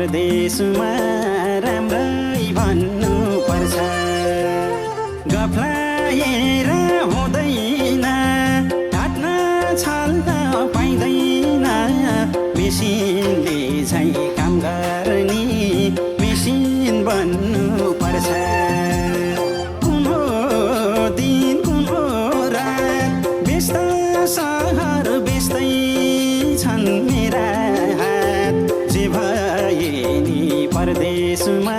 परदेशमा राम्रै भन्नु पर्छ गफलाएर हुँदैन काट्न छल्न पाइँदैन मेसिनले झै काम गर्ने मेसिन बन्नु पर्छ कुन हो दिन कुन हो रात व्यस्त सहर व्यस्तै छन् मेरा हात जे भए नि परदेशमा